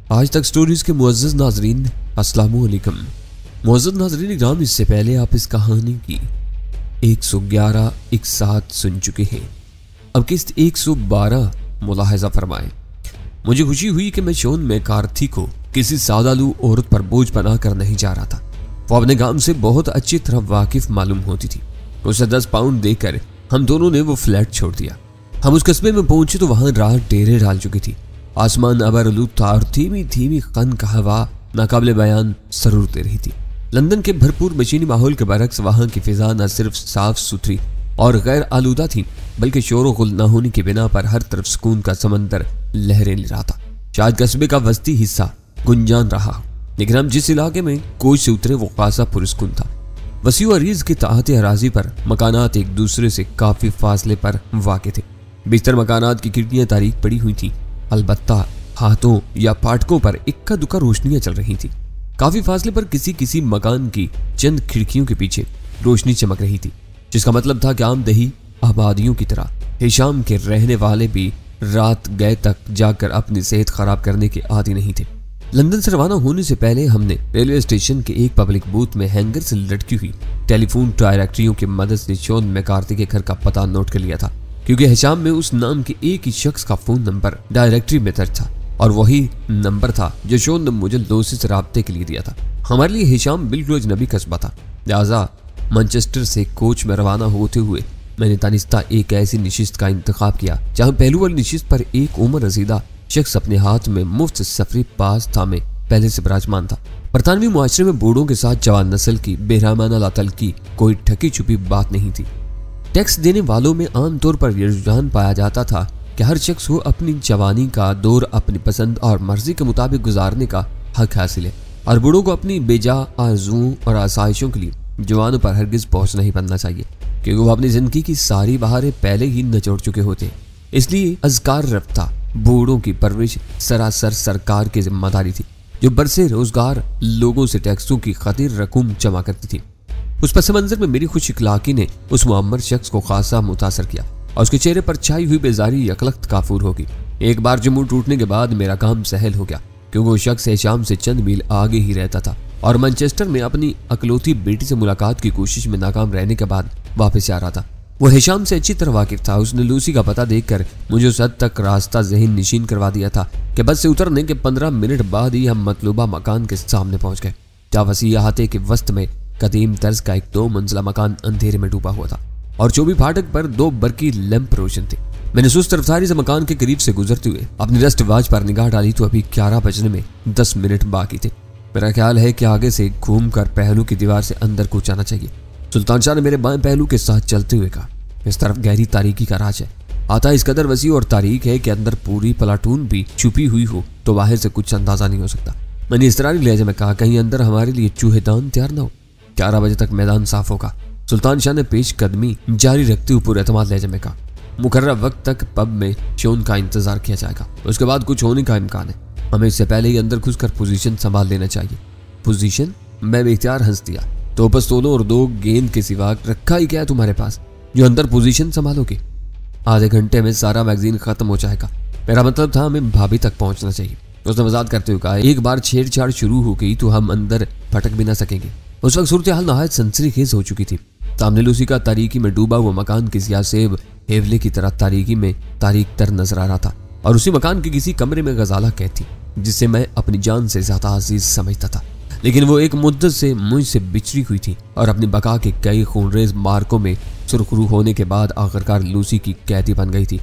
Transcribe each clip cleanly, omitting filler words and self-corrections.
आज तक स्टोरीज के मुअज़्ज़ज़ नाज़रीन, अस्सलामु अलैकुम। मुअज़्ज़ज़ नाज़रीन इकराम, इससे पहले आप इस कहानी की 111 एक साथ सुन चुके हैं। अब किस्त 112 मुलाहजा फरमाएं। मुझे खुशी हुई कि मैं शोन में कार्थी को किसी सादालू औरत पर बोझ बनाकर नहीं जा रहा था। वो अपने काम से बहुत अच्छी तरह वाकिफ मालूम होती थी। उसे 10 पाउंड देकर हम दोनों ने वो फ्लैट छोड़ दिया। हम उस कस्बे में पहुंचे तो वहां रात डेरे डाल चुकी थी। आसमान अबरआलूद था और धीमी धीमी खनका हवा नाकाबिले बयान सरूर दे रही थी। लंदन के भरपूर मशीनी माहौल के बरक्स वहां की फिजा न सिर्फ साफ सुथरी और गैर आलूदा थी, बल्कि शोर गुल न होने की बिना पर हर तरफ सुकून का समंदर लहरें ले रहा था। शायद कस्बे का वस्ती हिस्सा गुंजान रहा, लेकिन हम जिस इलाके में कोच से उतरे वो खासा पुरस्कून था। वसीउ अरीज के ताहते अराजी पर मकानात एक दूसरे से काफी फासले पर वाक़े थे। बिस्तर मकानात की खिड़कियां तारीक पड़ी हुई थी, अलबत्ता हाथों या फाटकों पर इक्का दुक्का रोशनियां चल रही थी। काफी फासले पर किसी किसी मकान की चंद खिड़कियों के पीछे रोशनी चमक रही थी, जिसका मतलब था कि आमदही आबादियों की तरह हिशाम के रहने वाले भी रात गए तक जाकर अपनी सेहत खराब करने के आदी नहीं थे। लंदन से रवाना होने से पहले हमने रेलवे स्टेशन के एक पब्लिक बूथ में हैंगर से लटकी हुई टेलीफोन डायरेक्टरियों की मदद से शोन मैकार्थी के घर का पता नोट कर लिया था, क्योंकि हिशाम में उस नाम के एक ही शख्स का फोन नंबर डायरेक्टरी में दर्ज था और वही नंबर था जो शोन ने मुझे दोषी से राब्ते के लिए दिया था। हमारे लिए हिशाम बिल्कुल अजनबी कस्बा था, लिहाजा मैनचेस्टर से कोच में रवाना होते हुए मैंने दानिस्ता एक ऐसी निशिस्त का इंतखाब किया जहां पहलू वाली निशिस्त पर एक उम्र रसीदा शख्स अपने हाथ में मुफ्त सफरी पास थामे पहले से विराजमान था। बरतानवी मुआशरे में बूढ़ों के साथ जवान नस्ल की बेरहमाना लातल की कोई ठकी छुपी बात नहीं थी। टैक्स देने वालों में आमतौर पर यह रुझान पाया जाता था कि हर शख्स को अपनी जवानी का दौर अपनी पसंद और मर्जी के मुताबिक गुजारने का हक हासिल है, और बूढ़ों को अपनी बेजा आरजुओं और आसाइशों के लिए जवानों पर हरगिज बोझ नहीं बनना चाहिए, क्योंकि वो अपनी जिंदगी की सारी बहारें पहले ही निचोड़ चुके होते। इसलिए अज़कार रफ्ता बूढ़ों की परवरिश सरासर सरकार की जिम्मेदारी थी, जो बरसे रोजगार लोगों से टैक्सों की खातिर रकूम जमा करती थी। उस पस मंजर में मेरी खुश इखलाकी ने उस मुअम्मर शख्स को खासा मुतासर किया और उसके चेहरे पर छाई हुई बेजारी यकलख्त काफूर होगी। एक बार जम्मू टूटने के बाद मेरा काम सहल हो गया, क्योंकि वो शख्स हिशाम से चंद मील आगे ही रहता था और मैनचेस्टर में अपनी अकलौती बेटी से मुलाकात की कोशिश में नाकाम रहने के बाद वापस आ रहा था। वो हिशाम से अच्छी तरह वाकिफ था। उसने लूसी का पता देखकर मुझे उस हद तक रास्ता ज़हन नशीन करवा दिया था कि बस से उतरने के 15 मिनट बाद ही हम मतलूबा मकान के सामने पहुंच गए, जहाँ वसी अहाते के वस्त में कदीम तर्ज का एक 2 मंजिला मकान अंधेरे में डूबा हुआ था और चौबी फाटक पर 2 बरकी लैंप रोशन थे। मैंने सुस्त रफ्तारी से मकान के करीब से गुजरते हुए अपनी रेस्ट वॉच पर निगाह डाली तो अभी 11 बजने में 10 मिनट बाकी थे। मेरा ख्याल है कि आगे से घूमकर पहलू की दीवार से अंदर कूच आना चाहिए। सुल्तान शाह ने मेरे बाएं पहलू के साथ चलते हुए कहा, इस तरफ गहरी तारीकी का राज है। आता इस कदर वसी और तारीक है कि अंदर पूरी प्लाटून भी छुपी हुई हो तो बाहर से कुछ अंदाजा नहीं हो सकता। मैंने इस तरह लहजे में कहा, कहीं अंदर हमारे लिए चूहेदान तैयार न हो। 11 बजे तक मैदान साफ होगा। सुल्तान शाह ने पेश कदमी जारी रखते हुए पूरे एतमाद लहजे में कहा, मुकर्रर वक्त तक पब में शोन का इंतजार किया जाएगा, उसके बाद कुछ होने का इम्कान है। हमें इससे पहले ही अंदर घुसकर पोजीशन संभाल लेना चाहिए। पोजीशन? मैं बेख्तियार हंस दिया। 2 पिस्तौलों और 2 गेंद के सिवा रखा ही क्या है तुम्हारे पास जो अंदर पोजीशन संभालोगे? आधे घंटे में सारा मैगजीन खत्म हो जाएगा। मेरा मतलब था हमें भाभी तक पहुंचना चाहिए। उसने मजाक करते हुए कहा, एक बार छेड़छाड़ शुरू हो गई तो हम अंदर भटक भी ना सकेंगे। उस वक्त सूरत हाल नहायत सनसनीखेज हो चुकी थी। सामने लूसी का तारीकी में डूबा हुआ मकान किसी यासेब हेवले की तरह तारीकी में तारीक तर नजर आ रहा था और उसी मकान के किसी कमरे में गजाला कैद थी, जिसे मैं अपनी जान से ज्यादा अजीज समझता था। लेकिन वो एक मुद्दत से मुझसे बिछड़ी हुई थी और अपनी बका के कई खूनरेज मार्कों में सुरखरू होने के बाद आखिरकार लूसी की कैदी बन गई थी।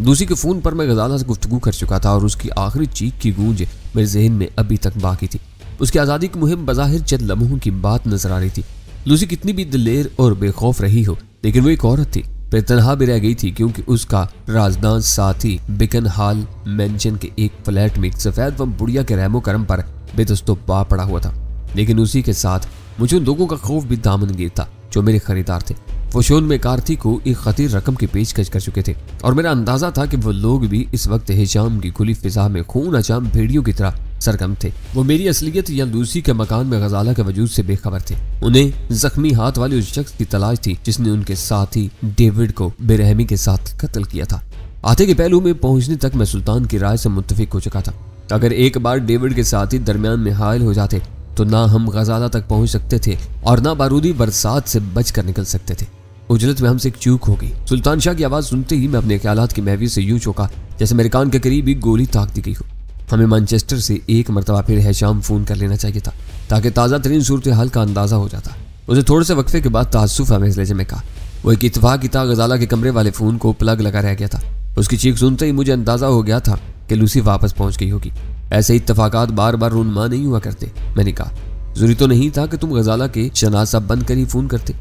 लूसी के फोन पर मैं गजाला से गुफ्तगू कर चुका था और उसकी आखिरी चीख की गूंज मेरे जहन में अभी तक बाकी थी। उसकी आज़ादी की मुहिम बज़ाहिर चंद लम्हों की बात नजर आ रही थी। लूसी कितनी भी दिलेर और बेखौफ रही हो, लेकिन वो एक औरत थी, फिर तनहा भी रह गई थी, क्योंकि उसका राजदान साथी बिकन हाल मेंशन के एक फ्लैट में सफेद व बुढ़िया के रहमो करम पर बेदस्तो पा पड़ा हुआ था। लेकिन उसी के साथ मुझे उन लोगों का खौफ भी दामन गिर था जो मेरे खरीदार थे। वो शोन में कार्थी को एक खतीर रकम की पेशकश कर चुके थे और मेरा अंदाजा था कि वो लोग भी इस वक्त हिशाम की खुली फिजा में खून अचाम भेड़ियों की तरह सरगम थे। वो मेरी असलियत या लूसी के मकान में गजाला के वजूद से बेखबर थे। उन्हें जख्मी हाथ वाले उस शख्स की तलाश थी जिसने उनके साथी डेविड को बेरहमी के साथ कत्ल किया था। आते के पहलू में पहुंचने तक मैं सुल्तान की राय से मुत्तफिक हो चुका था। अगर एक बार डेविड के साथी दरमियान में हायल हो जाते तो ना हम गजाला तक पहुंच सकते थे और ना बारूदी बरसात से बचकर निकल सकते थे। उजलत में हमसे एक चूक हो गई। सुल्तान शाह की आवाज सुनते ही मैं अपने ख्यालात की महवी से यूं चौंका जैसे मेरे कान के करीब ही गोली ताक दी गई हो। हमें मैनचेस्टर से एक मरतबा फिर हैशाम फोन कर लेना चाहिए था ताकि ताज़ा तरीन सूरत हाल का अंदाजा हो जाता। उसे थोड़े से वक्फे के बाद तासुफ हमें इस लहजे में कहा। वो एक इत्तेफाक की था, गजाला के कमरे वाले फोन को प्लग लगा रह गया था। उसकी चीख सुनते ही मुझे अंदाजा हो गया था कि लूसी वापस पहुंच गई होगी। ऐसे इत्तफाकात बार बार रूनमा नहीं हुआ करते। मैंने कहा, जरूरी तो नहीं था कि तुम गजाला के शनासा बंद कर ही फोन करते।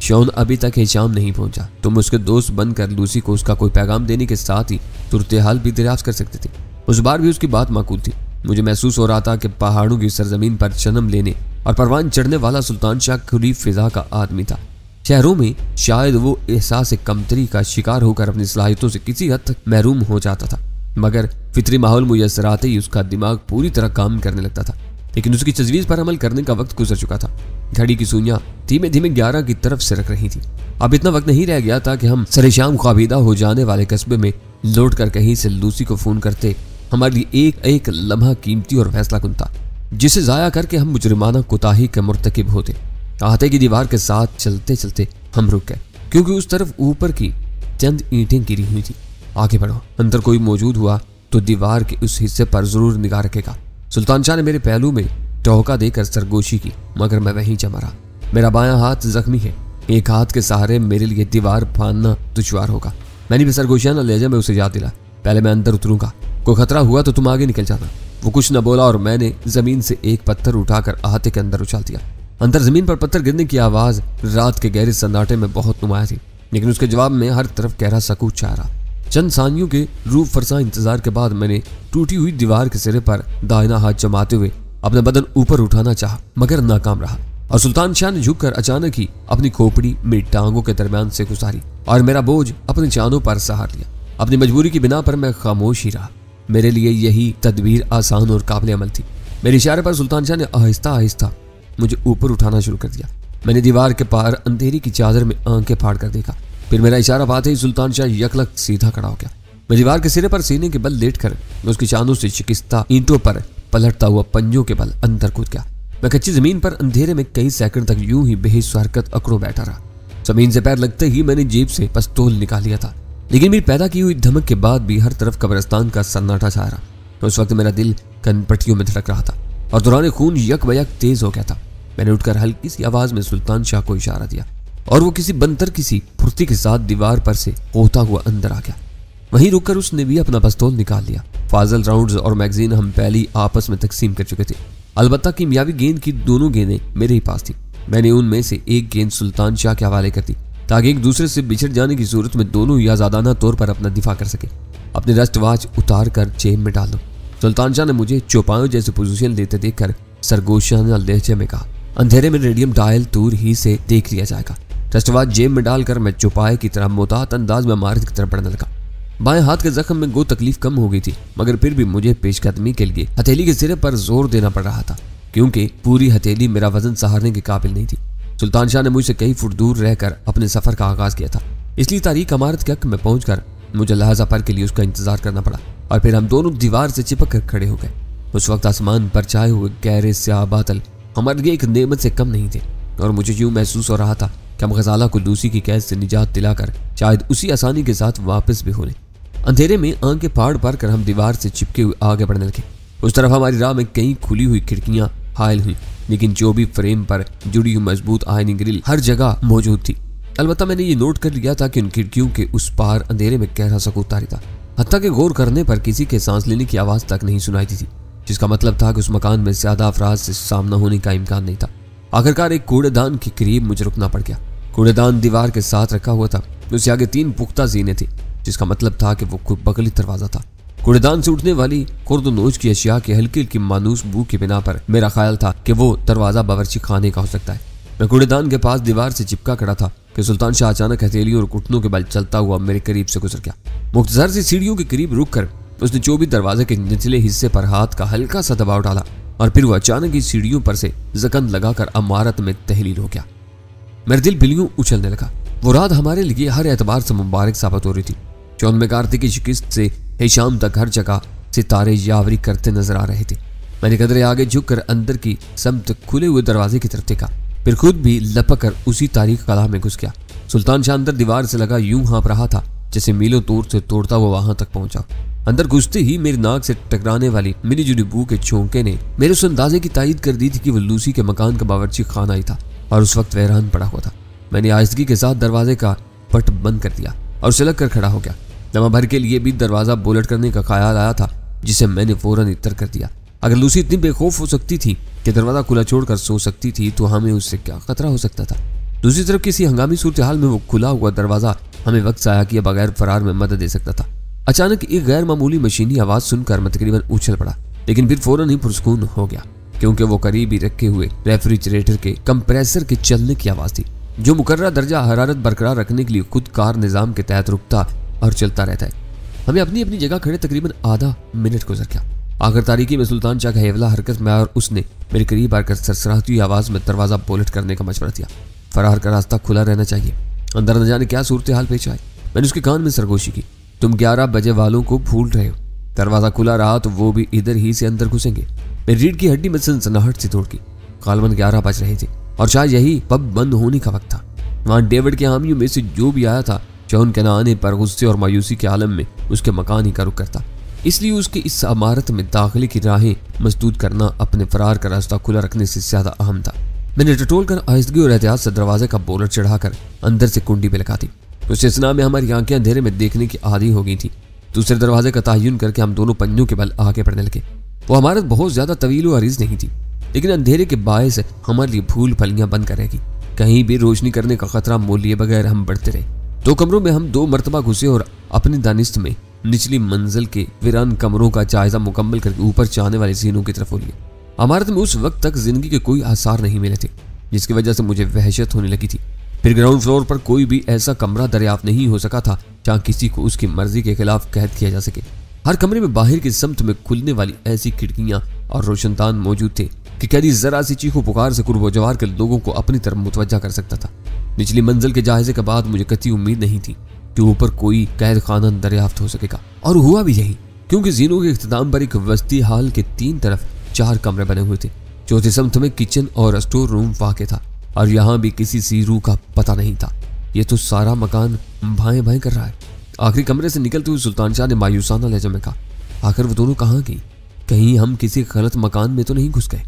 शौन अभी तक हिशाम नहीं पहुंचा। तुम उसके दोस्त बनकर लूसी को उसका कोई पैगाम देने के साथ ही तुरत हाल भी दरियाफ्त कर सकते थे। उस बार भी उसकी बात माकूल थी। मुझे महसूस हो रहा था कि पहाड़ों की सरजमीन पर जन्म लेने और परवान चढ़ने वाला सुल्तान शाह खुली फिजा का आदमी था। शहरों में शायद वो एहसास कमतरी का शिकार होकर अपनी सलाहियतों से किसी हद तक महरूम हो जाता था, मगर फितरी माहौल मुयस्सर आते ही उसका दिमाग पूरी तरह काम करने लगता था। लेकिन उसकी तजवीज़ पर अमल करने का वक्त गुजर चुका था। घड़ी की सुइयां धीमे धीमे 11 की तरफ सरक रही थी। अब इतना वक्त नहीं रह गया था कि हम सरेशाम ख्वाबीदा हो जाने वाले कस्बे में लौट कर कहीं से लूसी को फोन करते। हमारे लिए एक एक लम्हा कीमती और फैसला कुन था, जिसे जाया करके हम मुजरिमाना कोताही के मुर्तकिब होते। आहते की दीवार के साथ चलते चलते हम रुक गए, क्योंकि उस तरफ ऊपर की चंद ईंटें गिरी हुई थी। आगे बढ़ो, अंदर कोई मौजूद हुआ तो दीवार के उस हिस्से पर जरूर निगाह रखेगा। सुल्तान शाह ने मेरे पहलू में टोका देकर सरगोशी की, मगर मैं वहीं जमा रहा। मेरा बायां हाथ जख्मी है, एक हाथ के सहारे मेरे लिए दीवार फाड़ना दुश्वार होगा। मैंने भी सरगोशियाना लहजे में उसे याद दिला, पहले मैं अंदर उतरूंगा, कोई खतरा हुआ तो तुम आगे निकल जाना। वो कुछ न बोला और मैंने जमीन से एक पत्थर उठाकर आहते के अंदर उछाल दिया। अंदर जमीन पर पत्थर गिरने की आवाज रात के गहरे सन्नाटे में बहुत नुमाया थी, लेकिन उसके जवाब में हर तरफ गहरा सकूत छाया रहा। चंद सानियों के रूह फरसा इंतजार के बाद मैंने टूटी हुई दीवार के सिरे पर दाहिना हाथ जमाते हुए अपना बदन ऊपर उठाना चाहा, मगर नाकाम रहा। और सुल्तान शाह ने झुककर अचानक ही अपनी खोपड़ी मेरी टांगों के दरमियान से गुजारी और मेरा बोझ अपने चांदों पर सहार लिया। अपनी मजबूरी की बिना पर मैं खामोश ही रहा। मेरे लिए यही तदबीर आसान और काबिल अमल थी। मेरे इशारे पर सुल्तान शाह ने आहिस्ता आहिस्ता मुझे ऊपर उठाना शुरू कर दिया। मैंने दीवार के पार अंधेरी की चादर में आंखें फाड़ कर देखा। फिर मेरा इशारा पाते ही सुल्तान शाह यकलक सीधा खड़ा हो गया। मैं दीवार के सिरे पर सीने के बल लेट कर उसकी चांदों से शिकस्ता ईंटों पर पलटता हुआ पंजों के बल अंदर कूद गया। मैं कच्ची जमीन पर अंधेरे में कई सेकंड तक यूं ही बेहिस हरकत अकड़ों बैठा रहा। जमीन से पैर लगते ही मैंने जेब से पिस्तौल निकाल लिया था, लेकिन मेरी पैदा की हुई धमक के बाद भी हर तरफ कब्रिस्तान का सन्नाटा छाया रहा। तो उस वक्त मेरा दिल कनपट्टियों में धड़क रहा था और दौरान खून यक बयक तेज हो गया था। मैंने उठकर हल्की सी आवाज में सुल्तान शाह को इशारा दिया और वो किसी बंतर किसी फुर्ती के साथ दीवार पर से होता हुआ अंदर आ गया। वहीं रुककर उसने भी अपना पिस्तौल निकाल लिया। फाजल राउंड्स और मैगजीन हम पहले ही आपस में तकसीम कर चुके थे। अलबत्ता कीमियावी गेंद की दोनों गेंदें मेरे ही पास थी। मैंने उनमें से एक गेंद सुल्तान शाह के हवाले कर दी ताकि एक दूसरे से बिछड़ जाने की सूरत में दोनों ही आजादाना तौर पर अपना दिफा कर सके। अपने रस्ट वाच उतार कर जेब में डाल दो। सुल्तान शाह ने मुझे चौपायों जैसे पोजीशन लेते देखकर सरगोशाना लहजे में कहा, अंधेरे में रेडियम डायल दूर ही से देख लिया जाएगा। रस्टवाज जेब में डालकर मैं चौपाए की तरह मोहतात अंदाज में इमारत की तरफ बढ़ने लगा। बाएं हाथ के जख्म में गो तकलीफ कम हो गई थी, मगर फिर भी मुझे पेशकदमी के लिए हथेली के सिरे पर जोर देना पड़ रहा था, क्योंकि पूरी हथेली मेरा वजन सहारने के काबिल नहीं थी। सुल्तान शाह ने मुझसे कई फुट दूर रहकर अपने सफर का आगाज किया था, इसलिए तारीख इमारत के हक में पहुंचकर मुझे लहजा पर के लिए उसका इंतजार करना पड़ा और फिर हम दोनों दीवार से चिपक कर खड़े हो गए। उस वक्त आसमान पर छाए हुए गहरे स्याह बादल हमारे लिए एक नेमत से कम नहीं थे और मुझे यूं महसूस हो रहा था कि हम गजाला को लूसी की कैद से निजात दिलाकर शायद उसी आसानी के साथ वापस भी हो लें। अंधेरे में आंखें फाड़ फाड़ कर हम दीवार से चिपके हुए आगे बढ़ने लगे। उस तरफ हमारी राह में कई खुली हुई खिड़कियां हायल हुई, लेकिन जो भी फ्रेम पर जुड़ी हुई मजबूत आयनी ग्रिल हर जगह मौजूद थी। अलबत्ता मैंने ये नोट कर लिया था कि उन खिड़कियों के उस पार अंधेरे में गहरा सकूत तारी था। हत्ता के गौर करने पर किसी के सांस लेने की आवाज तक नहीं सुनाई दी थी, जिसका मतलब था कि उस मकान में ज्यादा अफराद से सामना होने का इम्कान नहीं था। आखिरकार एक कूड़ेदान के करीब मुझे रुकना पड़ गया। कूड़ेदान दीवार के साथ रखा हुआ था, उससे आगे 3 पुख्ता जीने थे, जिसका मतलब था कि वो खुद बगली दरवाजा था। कूड़ेदान से उठने वाली खुर्द नोच की अशिया के हल्की हल्की मानूस बू की बिना पर मेरा ख्याल था कि वो दरवाजा बावर्ची खाने का हो सकता है। मैं कूड़ेदान के पास दीवार से चिपका खड़ा था कि सुल्तान शाह अचानक हथेलियों और घुटनों के बल चलता हुआ मेरे करीब से गुजर गया। मुख्तसर सी सीढ़ियों के करीब रुककर उसने चौबी दरवाजे के निचले हिस्से पर हाथ का हल्का सा दबाव डाला और फिर वो अचानक ही सीढ़ियों पर से जकन लगाकर इमारत में तहलील हो गया। मेरा दिल बिल्लियों उछलने लगा। वो रात हमारे लिए हर एतबार से मुबारक साबित हो रही थी। 14 कार्तिक की शिकस्त से हिशाम तक हर जगह सितारे यावरी करते नजर आ रहे थे। मैंने कदरे आगे झुककर अंदर की समत खुले हुए दरवाजे की तरफ देखा, फिर खुद भी लपक कर उसी तारीख कला में घुस गया। सुल्तान शाह अंदर दीवार से लगा यूं हाँप रहा था जैसे मीलों दूर से तोड़ता वो वहां तक पहुंचा। अंदर घुसते ही मेरी नाक से टकराने वाली मिली जुली बू के झोंके ने मेरे उस अंदाजे की तायद कर दी थी कि वो लूसी के मकान का बावर्ची खाना ही था और उस वक्त वैरान पड़ा हुआ था। मैंने आहिस्तगी के साथ दरवाजे का पट बंद कर दिया और सिलक कर खड़ा हो गया। लम्हा भर के लिए भी दरवाजा बोलट करने का ख्याल आया था, जिसे मैंने फौरन इतर कर दिया। अगर लूसी इतनी बेखौफ हो सकती थी कि दरवाजा खुला छोड़कर सो सकती थी, तो हमें उससे क्या खतरा हो सकता था। दूसरी तरफ किसी हंगामी सूरत हाल में वो खुला हुआ दरवाजा हमें वक्त जाया किए बगैर फरार में मदद दे सकता था। अचानक एक गैर मामूली मशीनी आवाज सुनकर मैं तकरीबन उछल पड़ा, लेकिन फिर फौरन ही पुरसकून हो गया, क्योंकि वो करीब ही रखे हुए रेफ्रिजरेटर के कंप्रेसर के चलने की आवाज थी, जो मुकर्रर दर्जा हरारत बरकरार रखने के लिए खुद कार निजाम के तहत रुकता और चलता रहता है। हमें अपनी अपनी जगह खड़े तकरीबन आधा मिनट गुजर गया। आखिर तारीकी में सुल्तान शाह का हेवला हरकत में आया और उसने मेरे करीब आकर सरसराती हुई आवाज में दरवाजा बोलट करने का मशवरा दिया। फरार का रास्ता खुला रहना चाहिए, अंदर न जाने क्या सूरत हाल पेश आए। मैंने उसके कान में सरगोशी की, तुम 11 बजे वालों को भूल रहे हो, दरवाजा खुला रहा तो वो भी इधर ही से अंदर घुसेंगे। मेरी रीढ़ की हड्डी में सनसनाहट सी तोड़ की। गालबन 11 बज रहे थे और शायद यही पब बंद होने का वक्त था। वहां डेविड के हामियों में से जो भी आया था, जॉन के न आने पर गुस्से और मायूसी के आलम में उसके मकान ही का रुख करता, इसलिए उसके इस इमारत में दाखिले की राहें मसदूद करना अपने फरार का रास्ता खुला रखने से ज्यादा अहम था। मैंने टटोल कर आहिस्तगी और एहतियात से दरवाजे का बोलट चढ़ाकर अंदर से कुंडी पे लगा दी। उस इस्ना में हमारी आंखें अंधेरे में देखने की आदी हो गई थी। दूसरे दरवाजे का तयन करके हम दोनों पंजों के बल आगे बढ़ने लगे। वो इमारत बहुत ज्यादा तवील और अरीज नहीं थी, लेकिन अंधेरे के बायस हमारे लिए फूल फलियां बंद करेगी। कहीं भी रोशनी करने का खतरा मोल लिए बगैर हम बढ़ते रहे। 2 कमरों में हम 2 मरतबा घुसे और अपनी दानिस्त में निचली मंजिल के वीरान कमरों का जायजा मुकम्मल करके ऊपर जाने वाले जीनों की तरफ हो लिया। इमारत में उस वक्त तक जिंदगी के कोई आसार नहीं मिले थे, जिसकी वजह से मुझे वहशत होने लगी थी। फिर ग्राउंड फ्लोर पर कोई भी ऐसा कमरा दरियाफ्त नहीं हो सका था जहां किसी को उसकी मर्जी के खिलाफ कैद किया जा सके। हर कमरे में बाहर की समत में खुलने वाली ऐसी खिड़कियां और रोशनदान मौजूद थे कि कैदी जरा सी चीखो पुकार से कुर्ब जवार के लोगों को अपनी तरफ मुतवज्जा कर सकता था। निचली मंजिल के जायजे के बाद मुझे कतई उम्मीद नहीं थी कि ऊपर कोई कैद खाना दरियाफ्त हो सकेगा, और हुआ भी यही, क्योंकि जीनों के इख्तिताम पर एक वस्ती हाल के 3 तरफ 4 कमरे बने हुए थे। चौथी समत में किचन और स्टोर रूम वाक़ था, और यहाँ भी किसी सीरू का पता नहीं था। ये तो सारा मकान भाएं भाएं कर रहा है। आखिरी कमरे से निकलते हुए सुल्तान शाह ने मायूसाना लहजे में कहा, आखिर वो दोनों कहाँ गई? कहीं हम किसी गलत मकान में तो नहीं घुस गए?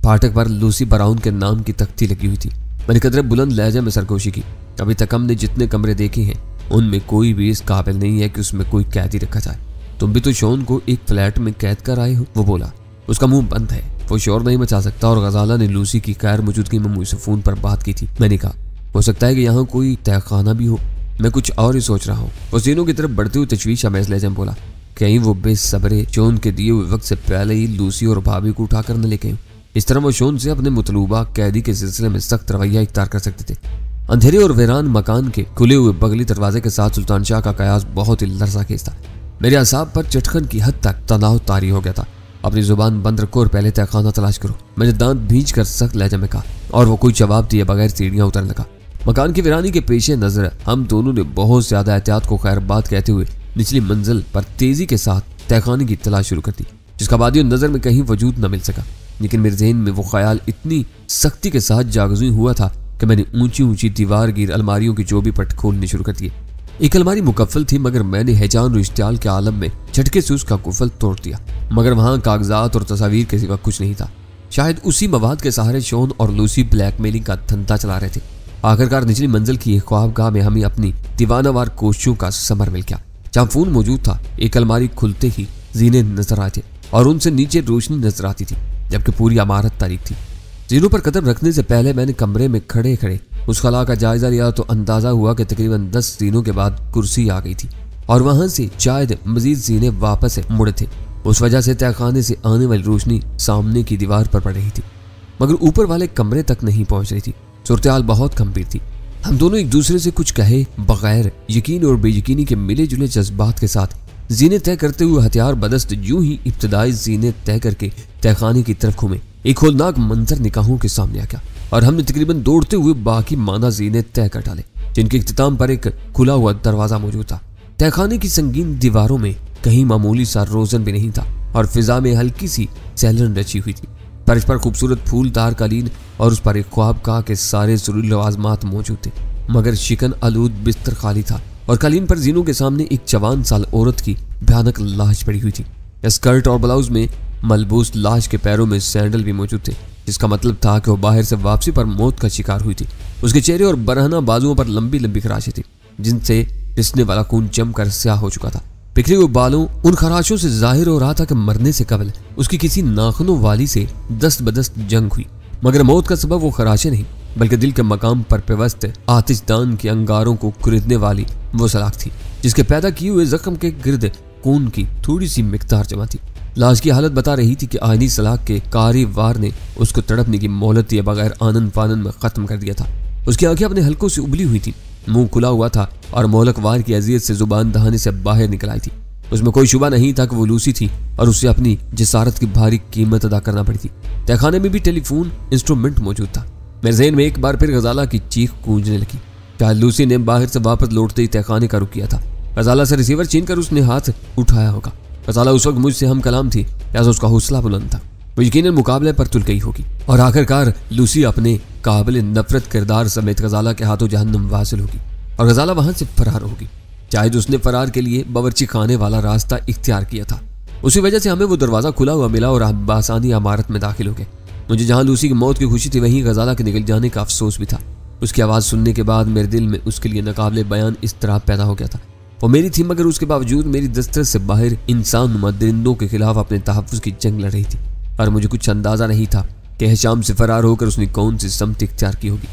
फाटक पर लूसी ब्राउन के नाम की तख्ती लगी हुई थी। मैंने कदरे बुलंद लहजे में सरगोशी की, अभी तक हमने जितने कमरे देखे हैं उनमें कोई भी इस काबिल नहीं है कि उसमें कोई कैदी रखा जाए। तुम भी तो शॉन को एक फ्लैट में कैद कर आए हो। वो बोला, उसका मुंह बंद है, वो शोर नहीं मचा सकता, और गजाला ने लूसी की गैर मौजूदगी में मुझसे फोन पर बात की थी। मैंने कहा, हो सकता है कि यहाँ कोई तहखाना भी हो, मैं कुछ और ही सोच रहा हूँ। वो जीनों की तरफ बढ़ते हुए तशवीश आमेज लहजे में बोला, कहीं वो बेसब्रे शोन के दिए हुए वक्त से पहले ही लूसी और भाभी को उठाकर न लेके। इस तरह वो शोन से अपने मतलूबा कैदी के सिलसिले में सख्त रवैया इख्तियार कर सकते थे। अंधेरे और वीरान मकान के खुले हुए बगली दरवाजे के साथ सुल्तान शाह का कयास बहुत ही लरज़ाखेज था। मेरे असाब पर चटखन की हद तक तनाव तारी हो गया था। अपनी जुबान बंद रखो और पहले तहखाना तलाश करो, मैंने दांत भींच कर सख्त लहजे में कहा, और वो कोई जवाब दिए बगैर सीढ़ियां उतरने लगा। मकान की वीरानी के पेशे नजर हम दोनों ने बहुत ज्यादा एहतियात को खैर बात कहते हुए निचली मंजिल पर तेजी के साथ तहखाने की तलाश शुरू कर दी, जिसका बादियों नजर में कहीं वजूद न मिल सका। लेकिन मेरे जहन में वो ख्याल इतनी सख्ती के साथ जागज़ू हुआ था कि मैंने ऊंची ऊंची दीवार गिर अलमारियों की जो भी पट खोलने शुरू कर दिए। एक अलमारी मुकफ्फल थी, मगर मैंने हैजान और इश्तियाल के आलम में झटके से उसका कुफल तोड़ दिया, मगर वहां कागजात और तस्वीर के सिवा कुछ नहीं था। शायद उसी मवाद के सहारे शोन और लूसी ब्लैकमेलिंग का धंधा चला रहे थे। आखिरकार निचली मंजिल की एक ख्वाबगाह में हमें अपनी दीवानावार कोशिशों का समर मिल गया, जहाँ फोन मौजूद था। एक अलमारी खुलते ही जीने नजर आए थे और उनसे नीचे रोशनी नजर आती थी, जबकि पूरी इमारत तारीक थी। जीनों पर कदम रखने से पहले मैंने कमरे में खड़े खड़े उस खला का जायजा लिया तो अंदाजा हुआ कि तकरीबन 10 दिनों के बाद कुर्सी आ गई थी, और वहां से शायद मजीद जीने वापस मुड़े थे। उस वजह से तहखाने से आने वाली रोशनी सामने की दीवार पर पड़ रही थी, मगर ऊपर वाले कमरे तक नहीं पहुंच रही थी। सूरत-ए-हाल बहुत गंभीर थी। हम दोनों एक दूसरे से कुछ कहे बगैर यकीन और बेयकीनी के मिले जुले जज्बात के साथ जीने तय करते हुए हथियार बदस्त यूं ही इब्तदाई जीने तय करके तहखाने की तरफ घूमे। एक होलनाक मंजर निगाहों के सामने आ गया और हमने तकरीबन दौड़ते हुए बाकी माना जीने तय कर डाले, जिनके इख्तिताम पर एक खुला हुआ दरवाजा मौजूद था। तहखाने की संगीन दीवारों में कहीं मामूली सा रोजन भी नहीं था और फिजा में हल्की सी सैलन रची हुई थी। फर्श पर खूबसूरत फूलदार कालीन और उस पर एक ख्वाबका के सारे ज़रूरी लवाजमात मौजूद थे, मगर शिकन आलूद बिस्तर खाली था और कालीन पर जीनों के सामने एक जवान साल औरत की भयानक लाश पड़ी हुई थी। स्कर्ट और ब्लाउज में मलबूस लाश के पैरों में सैंडल भी मौजूद थे, जिसका मतलब था कि वो बाहर से वापसी पर मौत का शिकार हुई थी। उसके चेहरे और बरहना बाजुओं पर लंबी लंबी खराशें थी, जिनसे रिसने वाला खून जमकर स्याह हो चुका था। बिखरे हुए बालों उन खराशों से जाहिर हो रहा था कि मरने से कबल उसकी किसी नाखूनों वाली से दस्त बदस्त जंग हुई, मगर मौत का सबब वो खराशें नहीं बल्कि दिल के मकाम पर पेवस्त आतिशदान के अंगारों को कुरेदने वाली वो सलाख थी, जिसके पैदा किए हुए जख्म के गिर्द खून की थोड़ी सी मिकदार जमा थी। लाश की हालत बता रही थी कि आईनी सलाख के कारी वार ने उसको तड़पने की मोहलत दिए बगैर आनंद फानन में खत्म कर दिया था। उसकी आंखें अपने हल्कों से उबली हुई थी, मुंह खुला हुआ था और मोहलक वार की अजियत से जुबान दहाने से बाहर निकल आई थी। उसमें कोई शुबा नहीं था कि वो लूसी थी और उससे अपनी जिसारत की भारी कीमत अदा करना पड़ी थी। तहखाने में भी टेलीफोन इंस्ट्रूमेंट मौजूद था। मेरे ज़हन में एक बार फिर गजाला की चीख गूंजने लगी। शायद लूसी ने बाहर से वापस लौटते ही तहखाने का रुख किया था। गजाला से रिसीवर छीनकर उसने हाथ उठाया होगा। गजाला उस वक्त मुझसे हम कलाम थी, लिहाजा उसका हौसला बुलंद था। वो यकीनन मुकाबले पर तुल गई होगी और आखिरकार लूसी अपने काबिल नफरत किरदार समेत गजाला के हाथों जहन्नम वासिल होगी और गजाला वहां से फरार होगी। शायद उसने फरार के लिए बावर्ची खाने वाला रास्ता इख्तियार किया था। उसी वजह से हमें वो दरवाजा खुला हुआ मिला और हम बासानी इमारत में दाखिल हो गए। मुझे जहां लूसी की मौत की खुशी थी, वहीं गजाला के निकल जाने का अफसोस भी था। उसकी आवाज़ सुनने के बाद मेरे दिल में उसके लिए नाकाबिले बयान इस्तराब पैदा हो गया था। वो मेरी थी, मगर उसके बावजूद मेरी दस्तरत से बाहर इंसान नुमा दरिंदों के खिलाफ अपने तहफ़्फ़ुज़ की जंग लड़ रही थी और मुझे कुछ अंदाज़ा नहीं था कि हिशाम से फरार होकर उसने कौन सी समत इख्तियार की होगी।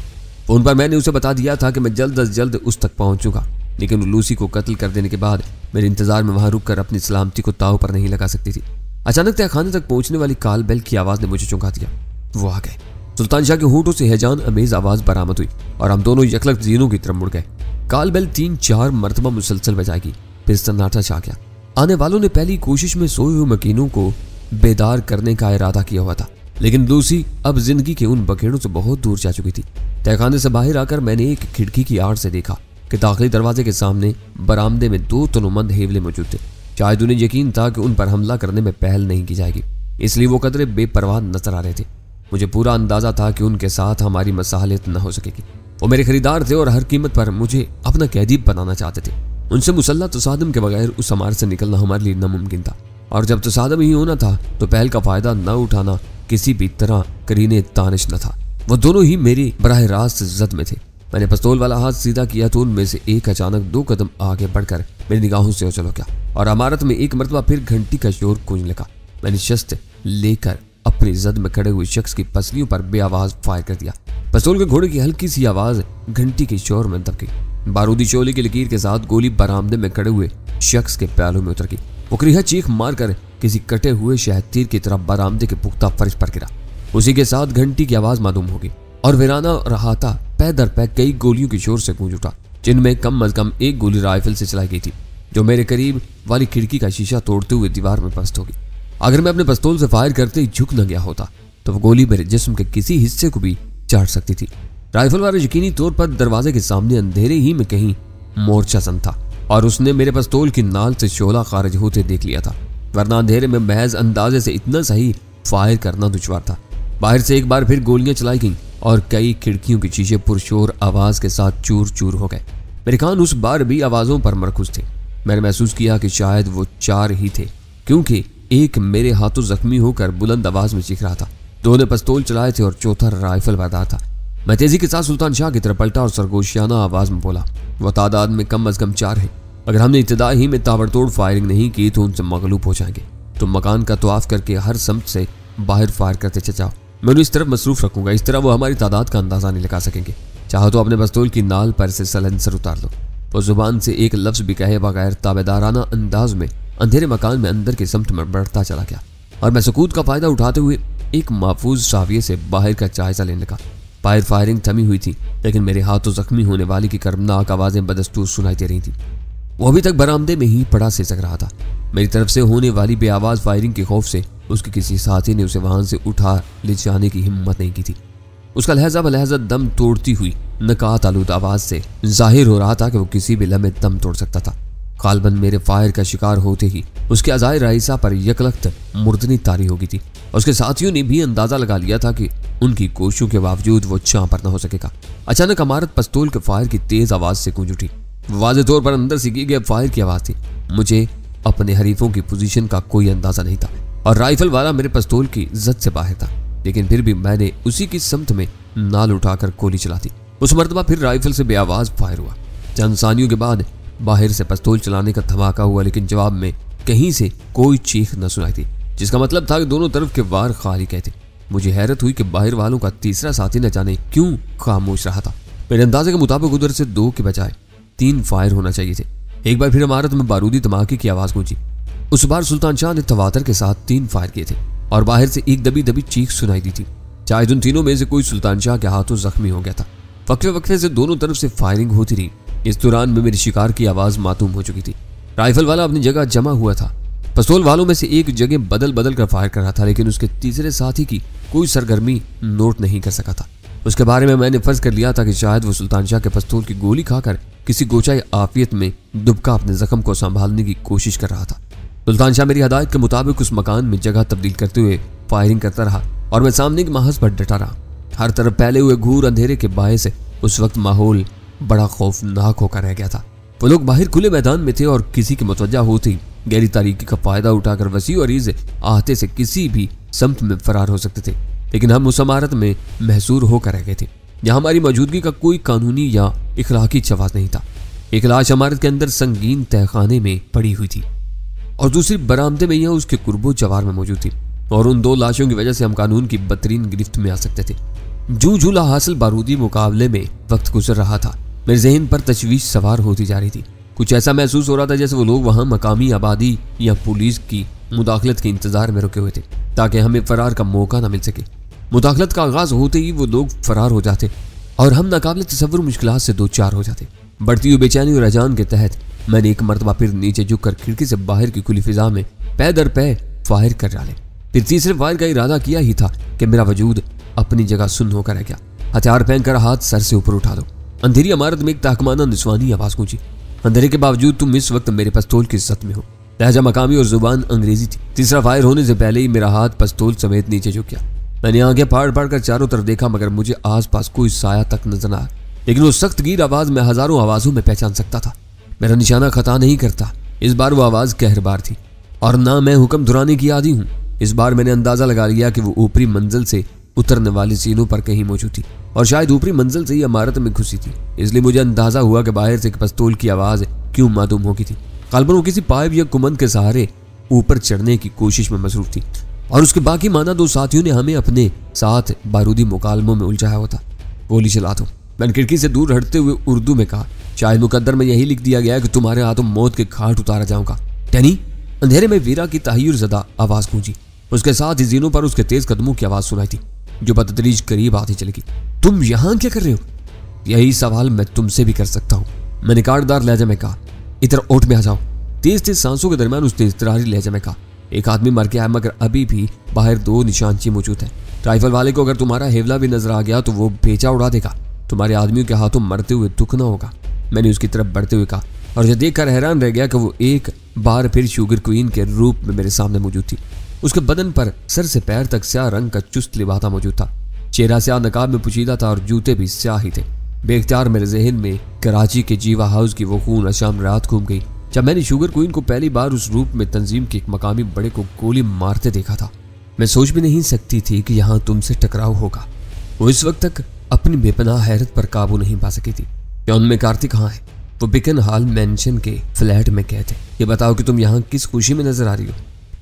फ़ोन पर मैंने उसे बता दिया था कि मैं जल्द अज जल्द उस तक पहुंचूंगा, लेकिन वो लूसी को कत्ल कर देने के बाद मेरे इंतजार में वहां रुककर अपनी सलामती को ताव पर नहीं लगा सकती थी। अचानक तहखाने तक पहुंचने वाली काल बेल की आवाज़ ने मुझे चौंका दिया। वो आ गए। सुल्तान शाह के होठों से हैजान अमेज आवाज़ बरामद हुई और हम दोनों यकलक जीनों की तरफ मुड़ गए। काल बेल 3-4 मरतबा मुसलसल बजाएगी, फिर सन्नाटा छा गया। आने वालों ने पहली कोशिश में सोए हुए मकीनों को बेदार करने का इरादा किया हुआ था, लेकिन लूसी अब जिंदगी के उन बखेड़ों से बहुत दूर जा चुकी थी। तहखाने से बाहर आकर मैंने एक खिड़की की आड़ से देखा कि दाखिली दरवाजे के सामने बरामदे में 2 तनुमंद हेवले मौजूद थे। शायद उन्हें यकीन था कि उन पर हमला करने में पहल नहीं की जाएगी, इसलिए वो कदरे बेपरवाह नजर आ रहे थे। मुझे पूरा अंदाजा था कि उनके साथ हमारी मसाहलियत न हो सकेगी। वो मेरे खरीदार थे और हर कीमत पर मुझे अपना कैदी बनाना चाहते थे। उनसे मुसल्लह तसादम के बगैर उस इमारत से निकलना हमारे लिए नामुमकिन था, और जब तसादम ही होना था तो पहल का फायदा न उठाना किसी भी तरह करीने तानिश न था। वो दोनों ही मेरी बराह रास्त जद में थे। मैंने पिस्तौल वाला हाथ सीधा किया तो उनमें से एक अचानक 2 कदम आगे बढ़कर मेरी निगाहों से ओझल हो गया और इमारत में एक मरतबा फिर घंटी का शोर गूंजने लगा। मैंने शस्त्र लेकर अपनी जद में खड़े हुए शख्स की पसलियों पर बेआवाज फायर कर दिया। पिस्तौल के घोड़े की हल्की सी आवाज घंटी के शोर में दब गई। बारूदी शोले की लकीर के साथ गोली बरामदे में खड़े हुए शख्स के प्यालों में उतर गई। वो करीहा चीख मारकर किसी कटे हुए शहद तीर की तरफ बरामदे के पुख्ता फर्श पर गिरा। उसी के साथ घंटी की आवाज मालूम होगी और वीराना रहाता पै दर पै कई गोलियों की शोर से गूंज उठा, जिनमें कम अज कम एक गोली राइफल से चलाई गई थी, जो मेरे करीब वाली खिड़की का शीशा तोड़ते हुए दीवार में पस्त होगी। अगर मैं अपने पिस्तौल से फायर करते ही झुक न गया होता तो वो गोली मेरे जिस्म के किसी हिस्से को भी चाट सकती थी। राइफल वाले यकीनी तौर पर दरवाजे के सामने अंधेरे ही में कहीं मोर्चा सन था और उसने मेरे पिस्तौल की नाल से शोला खारिज होते देख लिया था, वरना अंधेरे में महज अंदाजे से इतना सही फायर करना दुश्वार था। बाहर से एक बार फिर गोलियां चलाई गईं और कई खिड़कियों के शीशे पुरशोर आवाज के साथ चूर चूर हो गए। मेरे कान उस बार भी आवाजों पर मरकूज थे। मैंने महसूस किया कि शायद वो 4 ही थे, क्योंकि एक मेरे हाथों जख्मी होकर बुलंद आवाज में चीख रहा था, 2 ने पिस्तौल चलाए थे और चौथा राइफल बरदार था। मैं तेजी के साथ सुल्तान शाह की तरफ पलटा और सरगोशियाना आवाज में बोला, वह तादाद में कम अज कम 4 है। अगर हमने इब्तिदा ही में ताबड़तोड़ फायरिंग नहीं की तो उनसे मगलूब हो जाएंगे। तुम मकान का तवाफ करके हर समत से बाहर फायर करते चले जाओ। मैं उन्हें इस तरफ मसरूफ रखूंगा, इस तरह वो हमारी तादाद का अंदाजा नहीं लगा सकेंगे। चाहो तो अपने पिस्तौल की नाल पर से सलेंसर उतार लो। वो जुबान से एक लफ्ज भी कहे बगैर ताबेदाराना अंदाज में अंधेरे मकान में अंदर के समत में बढ़ता चला गया और मैं सकूत का फायदा उठाते हुए एक महफूज साविये से बाहर का जायजा लेने लगा। बाहर फायरिंग थमी हुई थी, लेकिन मेरे हाथों जख्मी होने वाली की कर्मनाक आवाजें बदस्तूर सुनाई दे रही थी। वो अभी तक बरामदे में ही पड़ा सिसक रहा था। मेरी तरफ से होने वाली बेआवाज फायरिंग के खौफ से उसके किसी साथी ने उसे वहां से उठा ले जाने की हिम्मत नहीं की थी। उसका लहजा बलहजा दम तोड़ती हुई नकात आलूद आवाज से जाहिर हो रहा था कि वो किसी भी लम्हे दम तोड़ सकता था। गालिबन मेरे फायर का शिकार होते ही उसके अजाए राइसा पर यकलख्त मुर्दनी तारी हो गई थी। उसके साथियों ने भी अंदाजा लगा लिया था कि उनकी कोशिशों के बावजूद वो चांपर न हो सकेगा। अचानक अमारत पिस्तौल के फायर की तेज आवाज से गूंज उठी। वाज़ेह तौर पर अंदर से की गई फायर की आवाज थी। मुझे अपने हरीफों की पोजीशन का कोई अंदाजा नहीं था और राइफल वाला मेरे पिस्तौल की जद से बाहर था, लेकिन फिर भी मैंने उसी की समत में नाल उठाकर गोली चला दी। उस मर्तबा फिर राइफल से बेआवाज फायर हुआ। चंद सानियों के बाद बाहर से पिस्तौल चलाने का धमाका हुआ, लेकिन जवाब में कहीं से कोई चीख न सुनाई थी, जिसका मतलब था कि दोनों तरफ के वार खाली गए थे। मुझे हैरत हुई कि बाहर वालों का तीसरा साथी न जाने क्यों खामोश रहा था। मेरे अंदाजे के मुताबिक उधर से 2 के बजाय 3 फायर होना चाहिए थे। एक बार फिर इमारत में बारूदी धमाके की आवाज गूंजी। उस बार सुल्तान शाह ने तवातर के साथ 3 फायर किए थे और बाहर से एक दबी दबी चीख सुनाई दी थी। शायद उन तीनों में से कोई सुल्तान शाह के हाथों जख्मी हो गया था। वक्फे वक्फे से दोनों तरफ से फायरिंग होती रही। इस दौरान में मेरी शिकार की आवाज मातूम हो चुकी थी। राइफल वाला अपनी जगह जमा हुआ था। पिस्तौल वालों में से एक जगह बदल बदल कर फायर कर रहा था, लेकिन उसके तीसरे साथी की कोई सरगर्मी नोट नहीं कर सका था। उसके बारे में मैंने फर्ज कर लिया था कि शायद वो सुल्तान शाह के पिस्तौल की गोली खाकर किसी गोचाई आफियत में दुबका अपने जख्म को संभालने की कोशिश कर रहा था। सुल्तान शाह मेरी हदायत के मुताबिक उस मकान में जगह तब्दील करते हुए फायरिंग करता रहा और मैं सामने के महज पर डटा रहा। हर तरफ फैले हुए घूर अंधेरे के बायस उस वक्त माहौल बड़ा खौफनाक होकर रह गया था। वो लोग बाहर खुले मैदान में थे और किसी की मुतवज्जा होती गहरी तारीकी का फायदा उठाकर वसी और अरीज आहते से किसी भी समत में फरार हो सकते थे, लेकिन हम उस इमारत में महसूर होकर रह गए थे जहां हमारी मौजूदगी का कोई कानूनी या इखलाकी जवाज नहीं था। एक लाश इमारत के अंदर संगीन तहखाने में पड़ी हुई थी और दूसरी बरामदे में या उसके कुर्बो जवार में मौजूद थी, और उन 2 लाशों की वजह से हम कानून की बदतरीन गिरफ्त में आ सकते थे। जूं झूला हासिल बारूदी मुकाबले में वक्त गुजर रहा था, मेरे जहन पर तशवीश सवार होती जा रही थी। कुछ ऐसा महसूस हो रहा था जैसे वो लोग वहां मकामी आबादी या पुलिस की मुदाखलत के इंतजार में रुके हुए थे ताकि हमें फरार का मौका न मिल सके। मुदाखलत का आगाज होते ही वो लोग फरार हो जाते और हम नाकाबिल तसव्वुर मुश्किलात से 2-4 हो जाते। बढ़ती हुई बेचैनी और अजान के तहत मैंने एक मरतबा फिर नीचे झुककर खिड़की से बाहर की खुली फिजा में पै दर पै फायर कर डाले। फिर तीसरे फायर का इरादा किया ही था कि मेरा वजूद अपनी जगह सुन्न होकर रह गया। हथियार फेंककर हाथ सर से ऊपर उठा दो। अंधेरी इमारत में एक ताकमाना निस्वानी आवाज गूंजी। अंधेरे के बावजूद तुम इस वक्त मेरे पिस्तौल की इज्जत में हो। लहजा मकामी और जुबान अंग्रेजी थी। तीसरा फायर होने से पहले ही मेरा हाथ पिस्तौल समेत नीचे झुक गया। मैंने आगे फाड़ फाड़ कर चारों तरफ देखा, मगर मुझे आसपास कोई साया तक नजर न आया, लेकिन उस सख्त गीर आवाज में हजारों आवाजों में पहचान सकता था। मेरा निशाना खता नहीं करता। इस बार वो आवाज कहरबार थी और ना मैं हुक्म दुराने की आदी हूँ। इस बार मैंने अंदाजा लगा लिया कि वो ऊपरी मंजिल से उतरने वाली सीनों पर कहीं मौजूद थी और शायद ऊपरी मंजिल से ही इमारत में घुसी थी। इसलिए मुझे अंदाजा हुआ कि बाहर से एक पिस्तौल की आवाज क्यों मालूम होगी थी। गालिबन वो किसी पाइप या कुमंद के सहारे ऊपर चढ़ने की कोशिश में मसरूफ थी और उसके बाकी माना 2 साथियों ने हमें अपने साथ बारूदी मुकालमों में उलझाया हुआ था। गोली चला दो, मैंने खिड़की से दूर हटते हुए उर्दू में कहा। शायद मुकद्दर में यही लिख दिया गया कि तुम्हारे हाथों मौत के घाट उतारा जाऊंगा। टैनी, अंधेरे में वीरा की तहय्युर ज़दा आवाज गूंजी। उसके साथ ही जीनों पर उसके तेज कदमों की आवाज सुनाई थी जो बतदरीज करीब आती चली गई। तुम यहाँ क्या कर रहे हो? यही सवाल मैं तुमसे भी कर सकता हूँ, मैंने काटदार लहजे में कहा। इधर ओट में आ जाओ, तेज तेज सांसों के दरमियान उसने इस्तरारी लहजे में कहा। एक आदमी मर गया है, मगर अभी भी बाहर 2 निशानची मौजूद है। राइफल वाले को अगर तुम्हारा हेवला भी नजर आ गया तो वो भेजा उड़ा देगा। तुम्हारे आदमियों के हाथों मरते हुए दुख न होगा, मैंने उसकी तरफ बढ़ते हुए कहा और यह देखकर हैरान रह गया कि वो एक बार फिर शुगर क्वीन के रूप में मेरे सामने मौजूद थी। उसके बदन पर सर से पैर तक स्याह रंग का चुस्त लिबासा मौजूद था। चेहरा स्याह नकाब में पुशीदा था और जूते भी स्याह ही थे। बेख्तियार मेरे जहन में कराची के जीवा हाउस की वो खून शाम रात घूम गई जब मैंने शुगर क्वीन को पहली बार उस रूप में तंजीम के एक मकामी बड़े को गोली मारते देखा था। मैं सोच भी नहीं सकती थी कि यहाँ तुमसे टकराव होगा। वो इस वक्त तक अपनी बेपनाह हैरत पर काबू नहीं पा सकी थी। क्या उनमें कार्तिक कहाँ है? वो बिकन हॉल मेंशन के फ्लैट में गए थे। ये बताओ कि तुम यहाँ किस खुशी में नजर आ रही हो?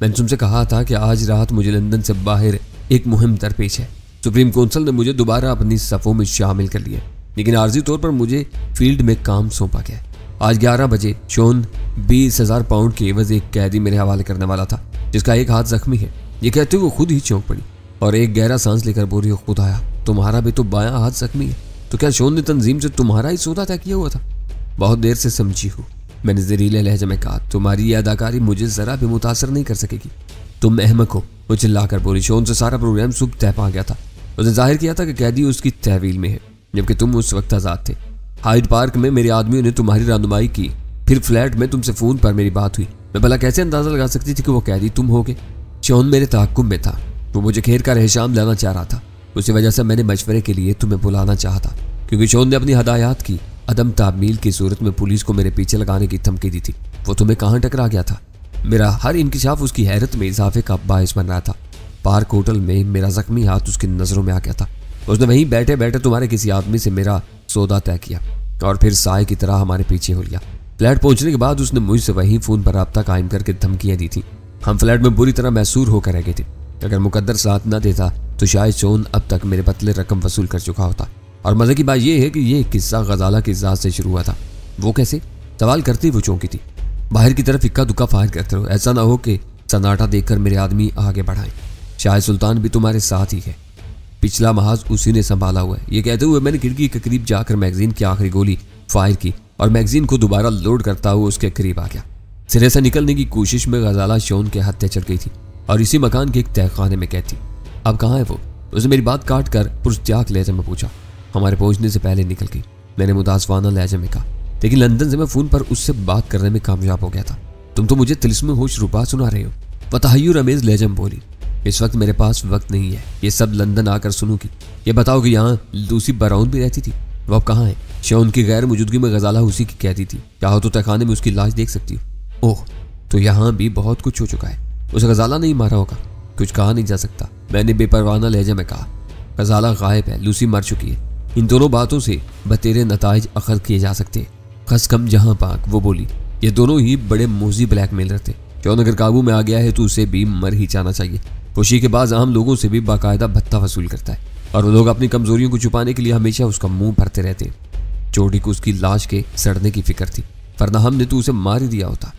मैंने तुमसे कहा था कि आज रात मुझे लंदन से बाहर एक मुहिम दरपेश है। सुप्रीम काउंसिल ने मुझे दोबारा अपनी सफ़ों में शामिल कर लिया, लेकिन आर्जी तौर पर मुझे फील्ड में काम सौंपा गया। आज 11 बजे शोन 20,000 पाउंड के एवज एक कैदी मेरे हवाले करने वाला था जिसका एक हाथ जख्मी है। ये कहते हुए खुद ही चौंक पड़ी और एक गहरा सांस लेकर बोली, खुदाया तुम्हारा भी तो बायां हाथ जख्मी है। तो क्या शोन ने तंजीम से तुम्हारा ही सौदा तय किया हुआ था? बहुत देर से समझी हूँ, मैंने जहरीले लहजे में कहा। तुम्हारी यह अदाकारी मुझे जरा भी मुतासर नहीं कर सकेगी। तुम अहमक हो, वो चिल्लाकर बोली। शोन से सारा प्रोग्राम सुबह तय पा गया था। उसने जाहिर किया था कि कैदी उसकी तहवील में है, जबकि तुम उस वक्त आजाद थे। हाइड पार्क में मेरे आदमियों ने तुम्हारी रहनुमाई की फिर फ्लैट में तुमसे फोन पर मेरी बात हुई। मैं भला कैसे अंदाजा लगा सकती थी कि वो कैदी तुम होगे। शॉन मेरे ताक़ुब में था। वो मुझे खेर का रहशाम लाना चाह रहा था। उसी वजह से मैंने मशवरे के लिए तुम्हें बुलाना चाहा था, क्योंकि शॉन ने अपनी हदायत की अदम तामील की सूरत में पुलिस को मेरे पीछे लगाने की धमकी दी थी। वो तुम्हें कहाँ टकरा गया था। मेरा हर इंकिशाफ उसकी हैरत में इजाफे का बायस बन रहा था। पार्क होटल में मेरा जख्मी हाथ उसकी नजरों में आ गया था। उसने वहीं बैठे बैठे तुम्हारे किसी आदमी से मेरा सौदा तय किया और फिर साए की तरह हमारे पीछे हो लिया। फ्लैट पहुंचने के बाद उसने मुझसे वहीं फोन पर राब्ता कायम करके धमकियां दी थी। हम फ्लैट में बुरी तरह मैसूर होकर रह गए थे। अगर मुकद्दर साथ न देता तो शायद शॉन अब तक मेरे बदले रकम वसूल कर चुका होता। और मजे की बात यह है कि यह किस्सा गजाला की जात से शुरू हुआ था। वो कैसे? सवाल करती वो चौंकी थी। बाहर की तरफ इक्का दुक्का फायर करते रहो, ऐसा ना हो कि सन्नाटा देखकर मेरे आदमी आगे बढ़ाएं। शायद सुल्तान भी तुम्हारे साथ ही है। पिछला महाज उसी ने संभाला हुआ है। ये कहते हुए मैंने खिड़की के करीब जाकर मैगजीन की आखिरी गोली फायर की और मैगजीन को दोबारा लोड करता हुआ उसके करीब आ गया। सिरे से निकलने की कोशिश में गजाला शॉन के हत्या चल गई थी और इसी मकान के एक तहखाने में कैद थी। अब कहाँ है वो? उसने मेरी बात काट कर पुरस्त्याग लहजे में पूछा। हमारे पहुंचने से पहले निकल गई, मैंने मुदासवाना लहजे में कहा। लेकिन लंदन से मैं फोन पर उससे बात करने में कामयाब हो गया था। तुम तो मुझे तिलिस्म होश रुबा सुना रहे हो, बताहय्युर अमेज लहजे में बोली। इस वक्त मेरे पास वक्त नहीं है ये सब लंदन आकर सुनूंगी। ये बताओ कि यहाँ लूसी ब्राउन भी रहती थी, वो अब कहाँ है? शॉन की गैर मौजूदगी में गजाला उसी की कहती थी। चाहो तो तहखाने में उसकी लाश देख सकती हो। ओह, तो यहाँ भी बहुत कुछ हो चुका है। उसे गजाला नहीं मारा होगा? कुछ कहा नहीं जा सकता, मैंने बेपरवाना लहजे में कहा। गजाला गायब है, लूसी मर चुकी है। इन दोनों बातों से बतेरे नताइज अखज़ किए जा सकते हैं। खस कम जहां पाक, वो बोली। ये दोनों ही बड़े मोजी ब्लैकमेलर थे। शॉन अगर काबू में आ गया है तो उसे भी मर ही जाना चाहिए। खुशी के बाद आम लोगों से भी बाकायदा भत्ता वसूल करता है और वो लोग अपनी कमजोरियों को छुपाने के लिए हमेशा उसका मुंह भरते रहते हैं। चोटी को उसकी लाश के सड़ने की फिक्र थी, वरना हमने तो उसे मार ही दिया होता।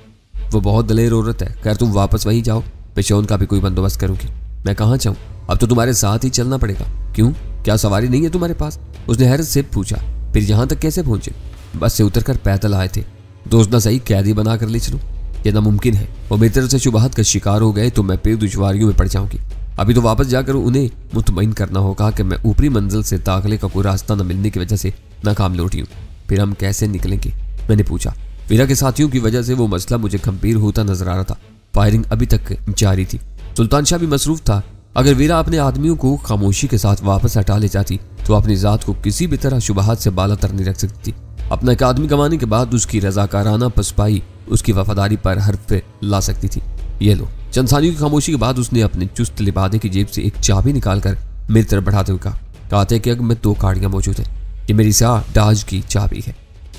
वो बहुत दलेर औरत है। खैर तुम वापस वहीं जाओ, मैं शॉन का भी कोई बंदोबस्त करूंगी। मैं कहाँ जाऊँ? अब तो तुम्हारे साथ ही चलना पड़ेगा। क्यों, क्या सवारी नहीं है तुम्हारे पास? उसने हैरत से पूछा। फिर यहाँ तक कैसे पहुंचे? बस से उतरकर पैदल आए थे। दोस्त ना सही कैदी बना कर ले चलो, ये नामुमकिन है। वो मेरी तरफ से शुबहत का शिकार हो गए तो मैं फिर दुश्वारियों में पड़ जाऊंगी। अभी तो वापस जाकर उन्हें मुतमईन करना होगा कि मैं ऊपरी मंजिल से दाखिले का कोई रास्ता न मिलने की वजह से नाकाम लौटी हूँ। फिर हम कैसे निकलेंगे? मैंने पूछा। वीरा के साथियों की वजह से वो मसला मुझे गंभीर होता नजर आ रहा था। फायरिंग अभी तक जारी थी। सुल्तान शाह भी मसरूफ था। अगर वीरा अपने आदमियों को खामोशी के साथ वापस हटा ले जाती तो अपनी जात को किसी भी तरह शुबहात से बाला तर नहीं रख सकती थी। अपना एक आदमी कमाने के बाद उसकी रजाकाराना पसपाई उसकी वफादारी पर हर्फ पे ला सकती थी। ये लो। चंद सानियों की खामोशी के बाद उसने अपने चुस्त लिबादे की जेब से एक चाबी निकालकर मेरी तरफ बढ़ाते हुए कहा कि अगर में 2 काड़ियां मौजूद है। ये मेरी शाह डाज की चाबी है।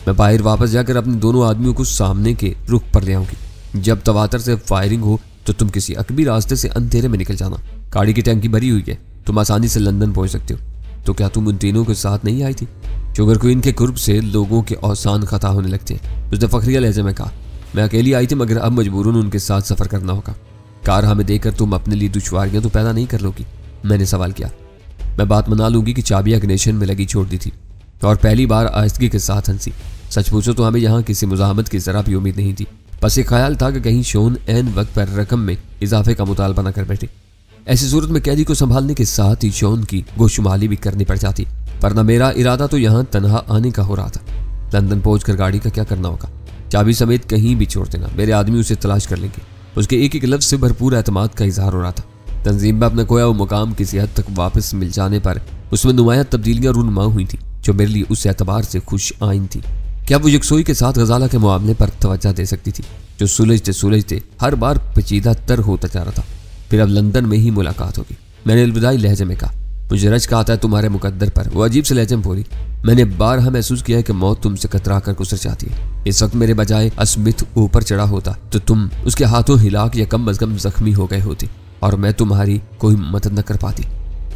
मैं बाहर वापस जाकर अपने दोनों आदमियों को सामने के रुख पर ले आऊंगी। जब तवातर से फायरिंग हो तो तुम किसी अकबी रास्ते से अंधेरे में निकल जाना। गाड़ी की टैंकी भरी हुई है, तुम आसानी से लंदन पहुंच सकते हो। तो क्या तुम उन तीनों के साथ नहीं आई थी? शुगर को इनके कुर्ब से लोगों के औसान खता होने लगते हैं। उसने फखरिया लहजे में कहा। मैं अकेली आई थी मगर अब मजबूरन उनके साथ सफर करना होगा। कार हमें देकर तुम अपने लिए दुश्वारियां तो पैदा नहीं कर लोगी? मैंने सवाल किया। मैं बात मना लूंगी कि चाबियां इग्निशन में लगी छोड़ दी थी और पहली बार आहिस्तगी के साथ हंसी। सच पूछो तो हमें यहाँ किसी मुजाहमत की जरा भी उम्मीद नहीं थी। बस एक ख्याल था कि कहीं शॉन ऐन वक्त पर रकम में इजाफे का मुतालबा न कर बैठे। ऐसी सूरत में कैदी को संभालने के साथ ही शॉन की गोशुमाली भी करनी पड़ जाती, वरना मेरा इरादा तो यहाँ तनहा आने का हो रहा था। लंदन पहुंचकर गाड़ी का क्या करना होगा? चाबी समेत कहीं भी छोड़ देना, मेरे आदमी उसे तलाश कर लेंगे। उसके एक एक लफ्ज से भरपूर एतमाद का इजहार हो रहा था। तंजीम में अपना खोया वो मुकाम किसी हद तक वापस मिल जाने पर उसमें नुमायां तब्दीलियां रूनुमा हुई थी जो मेरे लिए उस एतबार से खुश आइन थी। क्या वो यकसोई के साथ गजाला के मामले पर तवज्जो दे सकती थी जो सुलझते हर बार पेचीदा तर होता जा रहा था। फिर अब लंदन में ही मुलाकात होगी। मैंने अलविदाई लहजे में कहा। मुझे रच का आता है तुम्हारे मुकद्दर पर। वो अजीब से लहजे में बोली। मैंने बारहा महसूस किया है कि मौत तुमसे कतरा कर गुजर जाती है। इस वक्त मेरे बजाय अस्मिथ ऊपर चढ़ा होता तो तुम उसके हाथों हिलाक या कम अज कम जख्मी हो गए होती और मैं तुम्हारी कोई मदद न कर पाती।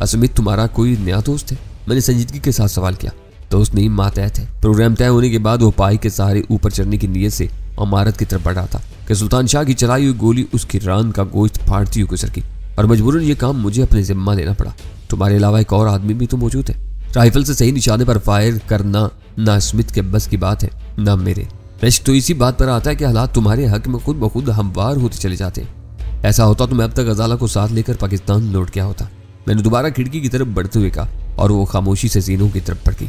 अस्मिथ तुम्हारा कोई नया दोस्त है? मैंने संजीदगी के साथ सवाल किया। दोस्त नहीं, मातहत है। प्रोग्राम तय होने के बाद वो पाई के सहारे ऊपर चढ़ने की नीयत से इमारत की तरफ बढ़ रहा था कि सुल्तान शाह की चलाई हुई गोली उसकी रान का गोश्त फाड़ती हुई गुजर गई और मजबूरन ये काम मुझे अपने जिम्मा लेना पड़ा। तुम्हारे अलावा एक और आदमी भी तो मौजूद है। राइफल से सही निशाने पर फायर करना ना स्मिथ के बस की बात है ना मेरे। रश्क तो इसी बात पर आता है कि हालात तुम्हारे हक में खुद ब खुद हमवार होते चले जाते हैं। ऐसा होता तो मैं अब तक गजाला को साथ लेकर पाकिस्तान लौट गया होता। मैंने दोबारा खिड़की की तरफ बढ़ते हुए कहा और वो खामोशी से जीनों की तरफ बढ़ गई।